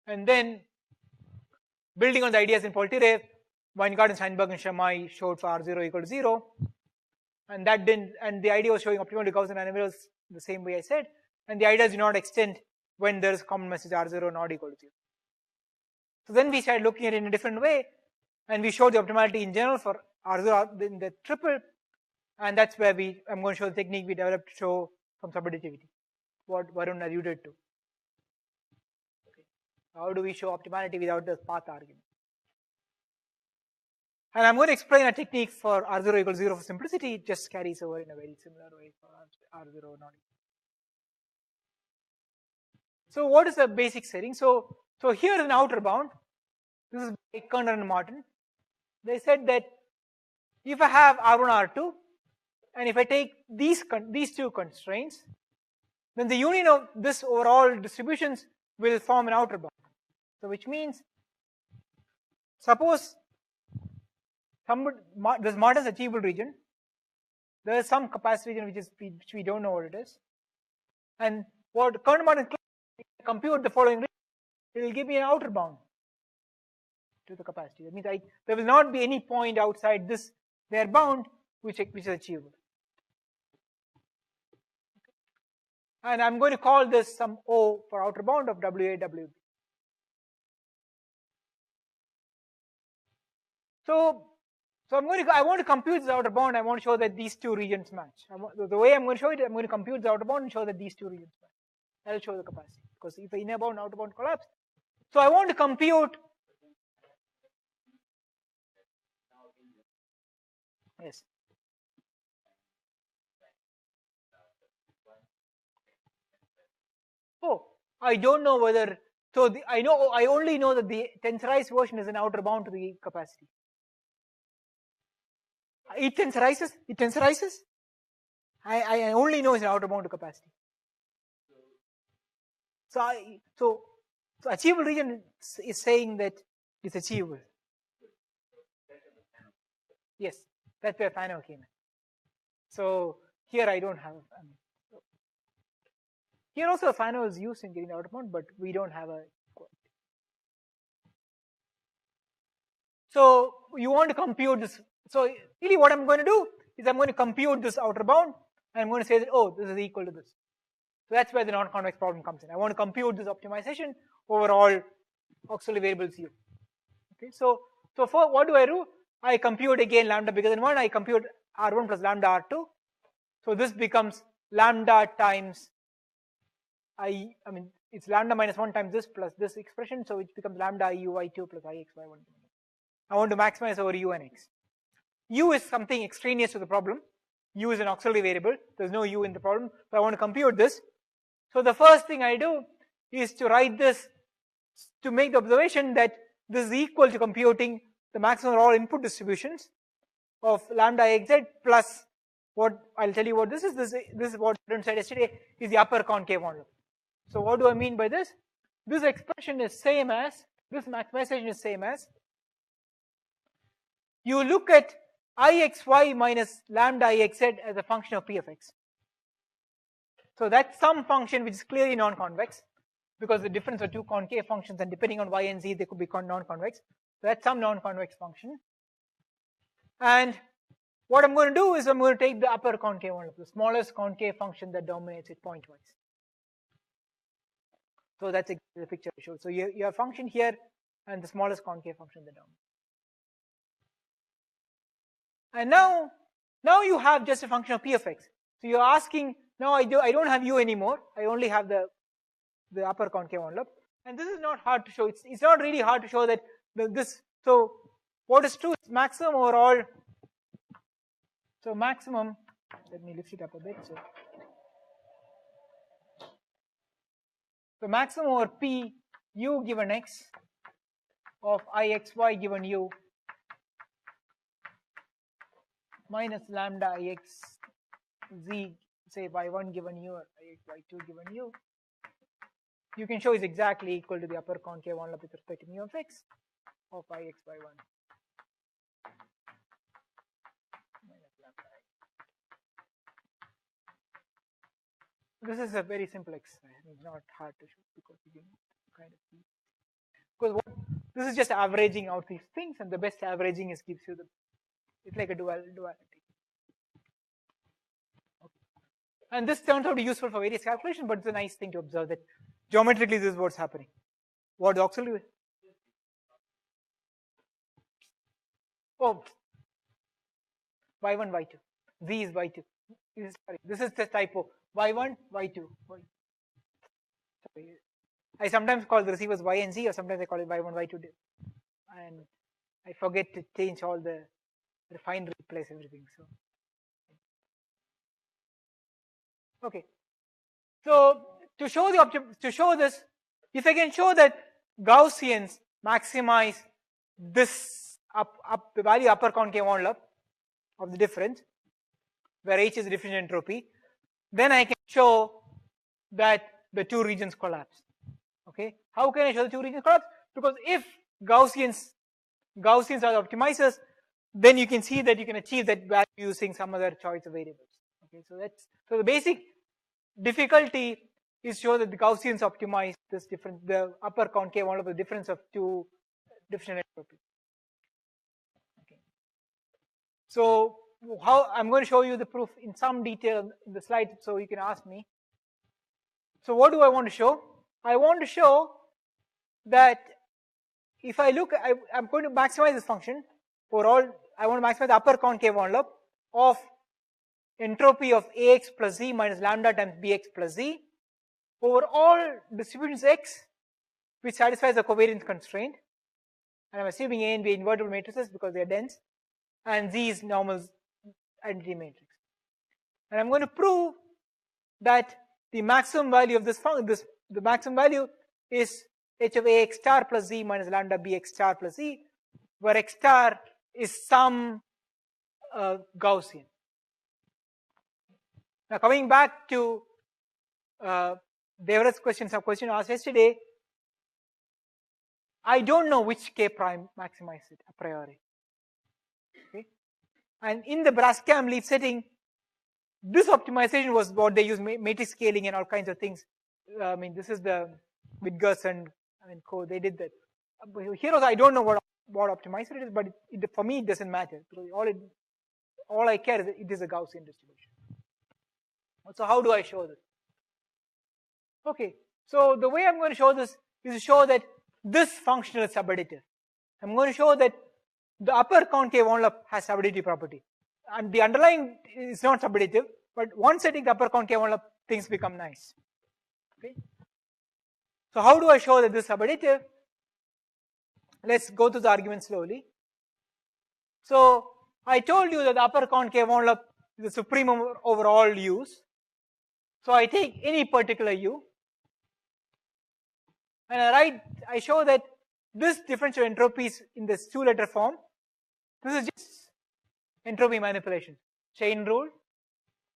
And then building on the ideas in Poltirev, Weingarten, Steinberg, and Shamai showed for R0 equal to 0. And that didn't, and the idea was showing optimal to Gaussian animals the same way I said. And the ideas do not extend when there is a common message R0 not equal to 0. So then we started looking at it in a different way, and we showed the optimality in general for R0 in the triple, and that's where I'm going to show the technique we developed to show some subadditivity, what Varun alluded to. Okay. How do we show optimality without the path argument? And I'm going to explain a technique for R0 equals 0 for simplicity. It just carries over in a very similar way for R0 not. So what is the basic setting? So here is an outer bound. This is by Kerner and Martin. They said that if I have R1, R2, and if I take these two constraints, then the union of this over all distributions will form an outer bound. So which means, suppose this Martin's achievable region, there is some capacity region which we don't know what it is, and what Kerner Martin compute the following region, it will give me an outer bound to the capacity. That means there will not be any point outside their bound which is achievable. And I'm going to call this some O for outer bound of WA, WB. So I want to compute this outer bound. I want to show that these two regions match. The way I'm going to show it, I'm going to compute the outer bound and show that these two regions match. That'll show the capacity, because if the inner bound, outer bound collapse. So I want to compute. Yes. Oh, I don't know whether. So I only know that the tensorized version is an outer bound to the capacity. It tensorizes. I only know it's an outer bound to capacity. So achievable region is saying that it's achievable. Yes, that's where Fano came in. So here I don't have. Here also Fano is used in getting the outer bound, but we don't have a. So you want to compute this. So really what I'm going to do is I'm going to compute this outer bound, and I'm going to say that, oh, this is equal to this. So that's where the non-convex problem comes in. I want to compute this optimization over all auxiliary variables U. Okay, so for what do? I compute again lambda bigger than 1, I compute R1 plus lambda R2. So this becomes lambda times it's lambda minus 1 times this plus this expression, so it becomes lambda IUY2 plus IXY1. I want to maximize over U and X. U is something extraneous to the problem. U is an auxiliary variable. There's no U in the problem. So I want to compute this. So the first thing I do is to write this to make the observation that this is equal to computing the maximum of all input distributions of lambda xz plus what I'll tell you what this is. This is what I said yesterday is the upper concave envelope. So what do I mean by this? This expression is same as, this maximization is same as, you look at Ixy minus lambda Ixz as a function of P of x. So that's some function which is clearly non-convex, because the difference are two concave functions, and depending on y and z they could be non-convex. So that's some non-convex function. And what I'm going to do is I'm going to take the upper concave envelope, the smallest concave function that dominates it pointwise. So that's the picture I showed. So you have a function here and the smallest concave function that dominates. And now you have just a function of P of x. So you're asking, now I don't have U anymore. I only have the upper concave envelope. And this is not hard to show. It's not really hard to show that so what is true is maximum over all. So maximum, let me lift it up a bit. So maximum over P U given x of Ixy given U minus lambda Ix z, say y1 given U or y2 given U, you can show is exactly equal to the upper concave envelope with respect to mu of x of Ixy1 minus lambda. This is a very simple exercise. It's not hard to show because you can kind of see. Because this is just averaging out these things, and the best averaging gives you it's like a duality. Okay. And this turns out to be useful for various calculations, but it's a nice thing to observe that geometrically this is what's happening. What the auxiliary? Oh, y1, y2. Z is y2. This is the typo. y1, y2. Sorry. I sometimes call the receivers y and z, or sometimes I call it y1, y2. And I forget to change all the refine, replace everything. So, okay. So to show this, if I can show that Gaussians maximize this the value upper concave envelope of the difference, where H is the differential entropy, then I can show that the two regions collapse. Okay, how can I show the two regions collapse? Because if Gaussians are the optimizers, then you can see that you can achieve that value using some other choice of variables. Okay, so the basic difficulty is show that the Gaussians optimize this difference, the upper concave envelope, the difference of two differential entropy. Okay. So how I'm going to show you the proof in some detail in the slide, so you can ask me. So what do I want to show? I want to show that if I look, I'm going to maximize this function for all. I want to maximize the upper concave envelope of entropy of Ax plus Z minus lambda times Bx plus Z over all distributions X which satisfies the covariance constraint. And I'm assuming A and B invertible matrices because they are dense, and Z is normal identity matrix. And I'm going to prove that the maximum value of the maximum value is H of Ax star plus Z minus lambda Bx star plus Z, where X star is some Gaussian. Now coming back to Devaraj's question, some question asked yesterday, I don't know which K prime maximizes it a priori. Okay? And in the Brascam leaf setting, this optimization was what they use, matrix scaling and all kinds of things. I mean, this is the Wittgers and code, they did that. Here also I don't know what optimizer it is, but for me it doesn't matter. All I care is that it is a Gaussian distribution. So how do I show this? Okay, so the way I'm going to show this is to show that this function is subadditive. I'm going to show that the upper concave envelope has subadditive property. And the underlying is not subadditive, but once I take the upper concave envelope, things become nice. Okay. So how do I show that this is subadditive? Let's go through the argument slowly. So I told you that the upper concave envelope is the supreme over all u's. So I take any particular u, and I show that this differential entropy is in this two-letter form. This is just entropy manipulation. Chain rule.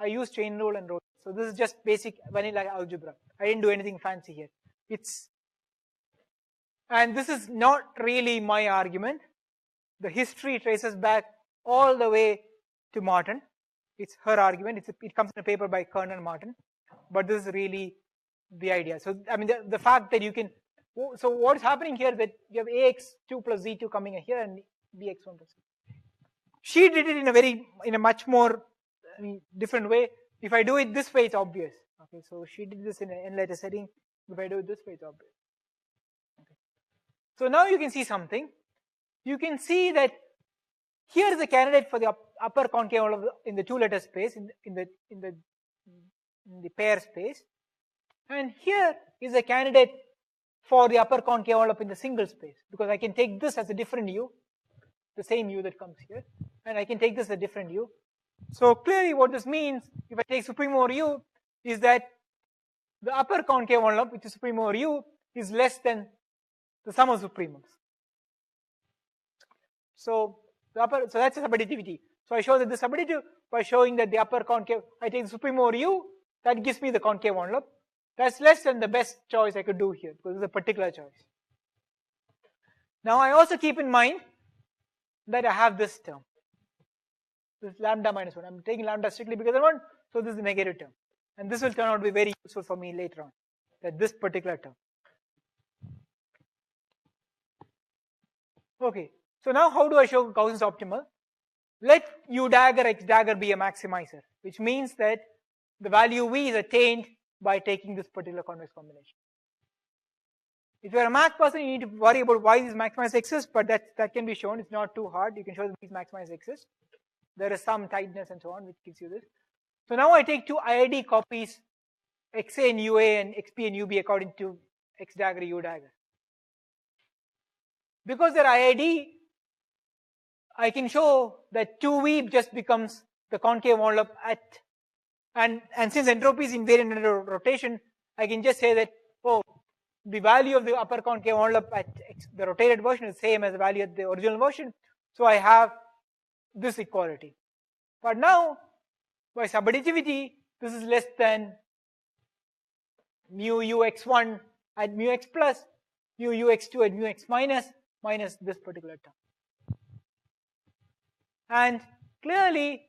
I use chain rule and rule. So this is just basic vanilla algebra. I didn't do anything fancy here. And this is not really my argument. The history traces back all the way to Martin. It's her argument. It comes in a paper by Kern and Martin. But this is really the idea. So I mean the fact that you can. So what's happening here is that you have Ax2 plus Z2 coming here and Bx1 plus Z. She did it in a much more different way. If I do it this way, it's obvious. Okay, so she did this in an n-letter setting. If I do it this way, it's obvious. Okay. So now you can see something. You can see that here is a candidate for the upper concave envelope in the two-letter space in the pair space, and here is a candidate for the upper concave envelope in the single space, because I can take this as a different u, the same u that comes here, and I can take this as a different u. So clearly what this means, if I take supreme over u, is that the upper concave envelope, which is supreme over u, is less than the sum of supremums. So that's a subadditivity. So I show that this is subadditive by showing that the upper concave, I take the supreme over u, that gives me the concave envelope. That's less than the best choice I could do here, because it's a particular choice. Now I also keep in mind that I have this term. This is lambda minus 1. I'm taking lambda strictly because I want, so this is the negative term. And this will turn out to be very useful for me later on, that this particular term. Okay, so now how do I show Gaussian's optimal? Let U dagger X dagger be a maximizer, which means that the value V is attained by taking this particular convex combination. If you're a math person, you need to worry about why these maximizers exist, but that can be shown. It's not too hard. You can show that these maximizers exist. There is some tightness and so on, which gives you this. So now I take two IID copies, XA and UA and XP and UB according to X dagger, U dagger. Because they're IID, I can show that 2V just becomes the concave envelope at, and since entropy is invariant under rotation, I can just say that, oh, the value of the upper concave envelope at the rotated version is the same as the value at the original version. So I have this equality. But now, by subadditivity, this is less than mu ux1 at mu x plus, mu ux2 at mu x minus this particular term. And clearly,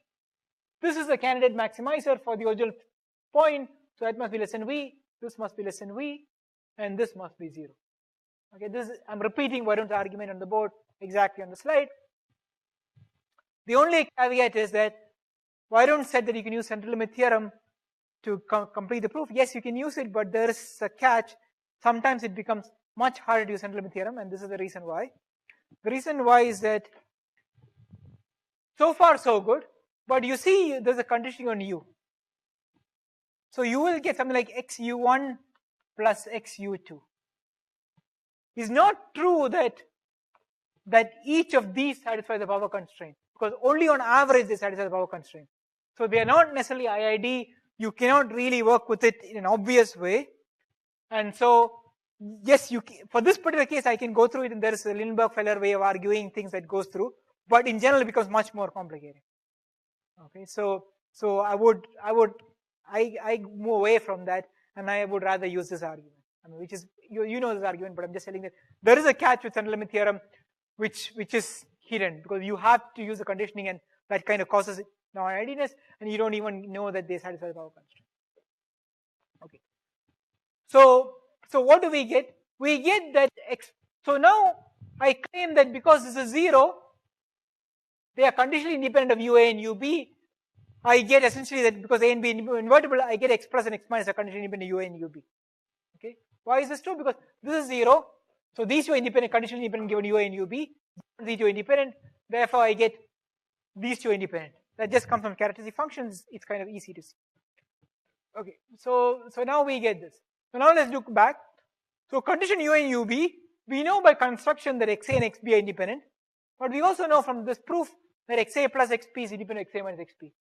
this is the candidate maximizer for the original point, so that must be less than V, this must be less than V, and this must be 0. Okay, this is, I'm repeating Varun's argument on the board exactly on the slide. The only caveat is that Varun said that you can use central limit theorem to complete the proof. Yes, you can use it, but there is a catch. Sometimes it becomes much harder to use central limit theorem, and this is the reason why. The reason why is that so far so good, but you see there's a conditioning on U. So you will get something like xu1 plus xu2. It's not true that each of these satisfies the power constraint, because only on average they satisfy the power constraint. So they are not necessarily IID. You cannot really work with it in an obvious way. And so, yes, for this particular case, I can go through it, and there is a Lindbergh-Feller way of arguing things that goes through. But in general, it becomes much more complicated. Okay, so I move away from that, and I would rather use this argument. I mean, which is you know this argument, but I'm just telling that there is a catch with central limit theorem, which is hidden, because you have to use the conditioning, and that kind of causes non-IIDness, and you don't even know that they satisfy the power constraint. Okay. So what do we get? We get that x. So now I claim that because this is 0, they are conditionally independent of UA and UB. I get essentially that because A and B are invertible, I get x plus and x minus are conditionally independent of UA and UB. Okay. Why is this true? Because this is 0. So these two are independent, conditionally independent given UA and UB. These two are independent. Therefore, I get these two are independent. That just comes from characteristic functions. It's kind of easy to see. Okay. So now we get this. So now let's look back. So condition UA and UB, we know by construction that XA and XB are independent. But we also know from this proof that XA plus XP is independent of XA minus XP.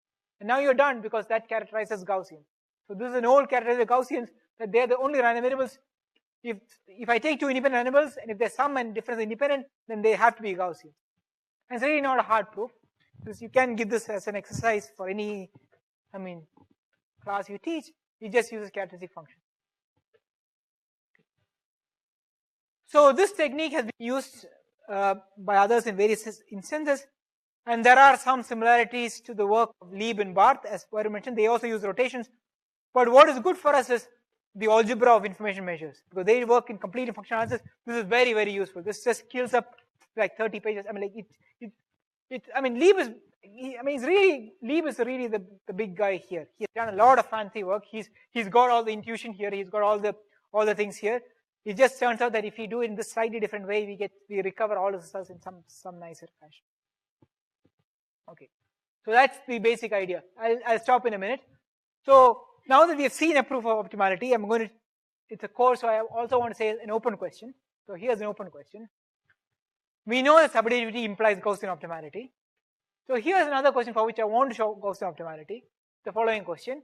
And now you're done, because that characterizes Gaussian. So this is an old characterization of Gaussians, that they are the only random variables. If I take two independent animals, and if there's sum and difference independent, then they have to be Gaussian. And it's really not a hard proof, because you can give this as an exercise for any, class you teach. You just use characteristic function. So this technique has been used by others in various instances, and there are some similarities to the work of Lieb and Barth, as I mentioned. They also use rotations. But what is good for us is the algebra of information measures, because they work in complete functional analysis. This is very, very useful. This just kills up like 30 pages. Lieb is really the big guy here. He's done a lot of fancy work. He's got all the intuition here. He's got all the things here. It just turns out that if we do it in this slightly different way, we recover all of the results in some nicer fashion. Okay, so that's the basic idea. I'll stop in a minute. So now that we have seen a proof of optimality, it's a course, so I also want to say an open question. So here's an open question. We know that subadditivity implies Gaussian optimality. So here's another question for which I want to show Gaussian optimality. The following question.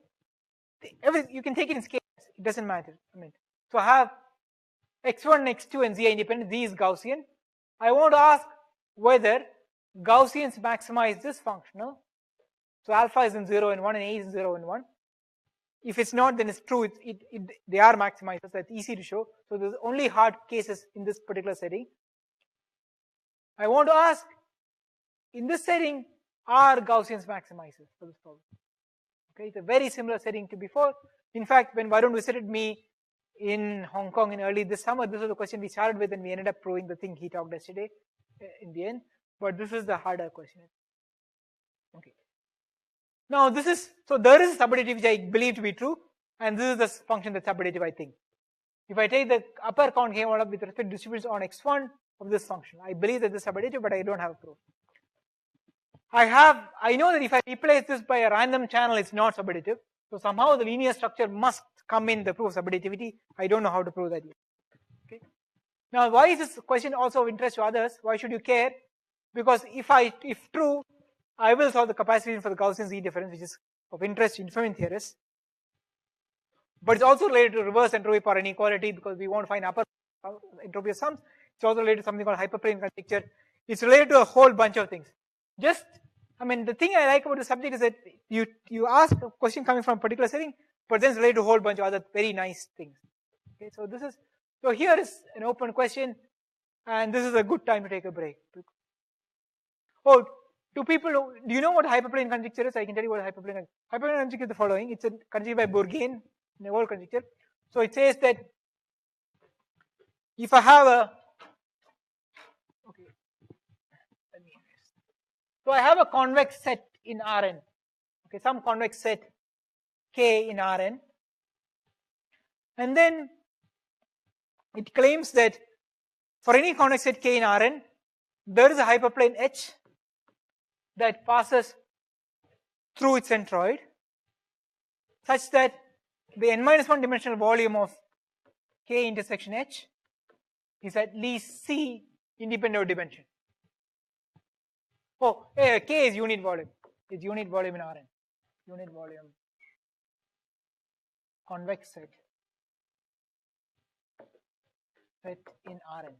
You can take it in scales. It doesn't matter. So I have x1, x2, and z are independent. Z is Gaussian. I want to ask whether Gaussians maximize this functional. So alpha is in 0 and 1, and a is in 0 and 1. If it's not, then it's true. They are maximizers. That's easy to show. So there's only hard cases in this particular setting. I want to ask, in this setting, are Gaussians maximizers for this problem? Okay, it's a very similar setting to before. In fact, when Varun visited me in Hong Kong in early this summer, this was the question we started with, and we ended up proving the thing he talked yesterday. in the end, but this is the harder question. Okay. Now this is, so there is a subadditive which I believe to be true, and this is the function that's subadditive, I think. If I take the upper concave envelope with respect to distributions on x1 of this function, I believe that this is subadditive, but I don't have a proof. I know that if I replace this by a random channel, it's not subadditive. So somehow the linear structure must come in the proof of subadditivity. I don't know how to prove that yet. Okay. Now, why is this question also of interest to others? Why should you care? Because if true, I will solve the capacity for the Gaussian Z difference, which is of interest to information theorists. But it's also related to reverse entropy power inequality, because we want to find upper entropy of sums. It's also related to something called hyperplane conjecture. It's related to a whole bunch of things. The thing I like about the subject is that you ask a question coming from a particular setting, but then it's related to a whole bunch of other very nice things. Okay, so here is an open question, and this is a good time to take a break. Oh, do you know what hyperplane conjecture is? I can tell you what hyperplane conjecture is the following. It's a conjecture by Bourgain, in a whole conjecture. So it says that if I have so I have a convex set in Rn, okay, some convex set K in Rn, and then it claims that for any convex set K in Rn, there is a hyperplane H that passes through its centroid, such that the n-1 dimensional volume of K intersection H is at least C independent of dimension. Oh, K is unit volume. It's unit volume in Rn. Unit volume. Convex set in Rn.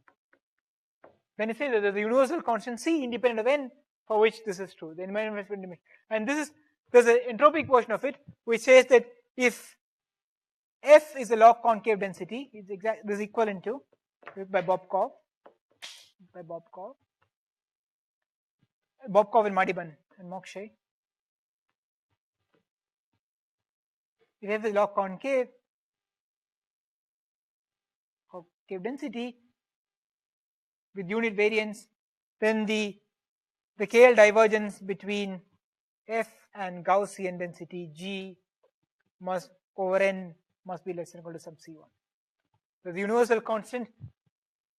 Then it says that there's a universal constant C independent of n, for which this is true. The n-1 dimension. And there's an entropic version of it which says that if F is the log concave density, this is equivalent to by Bobkov and Madiban and Mokshay. If F is log concave density with unit variance, then the KL divergence between F and Gaussian density G over n must be less than or equal to sub C1. So the universal constant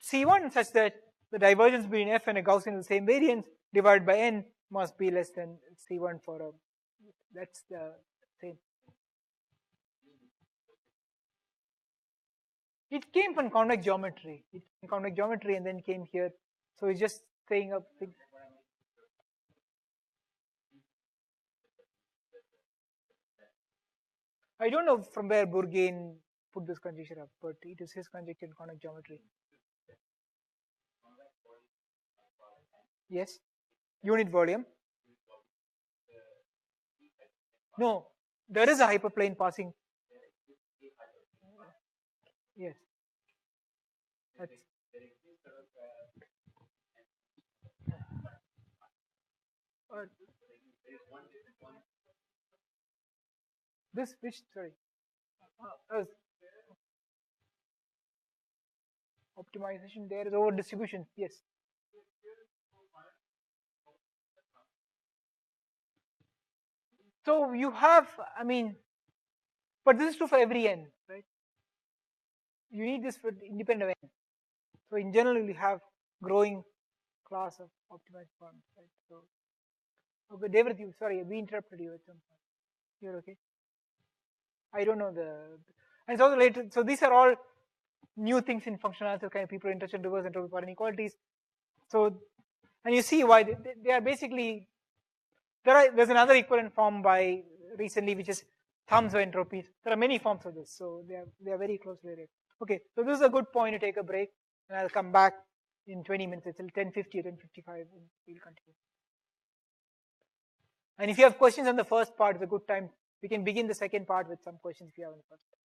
C1 such that the divergence between F and a Gaussian is the same variance divided by n must be less than C1 that's the same. It came from convex geometry. And then came here. So it's just saying up things. I don't know from where Bourgain put this conjecture up, but it is his conjecture in convex geometry. Yes. Unit volume. No, there is a hyperplane passing. Yes. This which sorry. Optimization there is over distribution. Yes. So you have, but this is true for every n, right? You need this for independent of n. So in general, you have growing class of optimized forms, right? So, okay, David, sorry, we interrupted you at some point. You're okay? I don't know and it's also related. So these are all new things in functional analysis. Kind of people are interested in reverse entropy power inequalities. So, and you see why they are basically. There's another equivalent form by recently, which is thumbs of entropies. There are many forms of this, so they are very closely related. Okay, so this is a good point to take a break, and I'll come back in 20 minutes. It's 10:50 or 10:55, and we'll continue. And if you have questions on the first part, it's a good time. We can begin the second part with some questions if you have on the first part.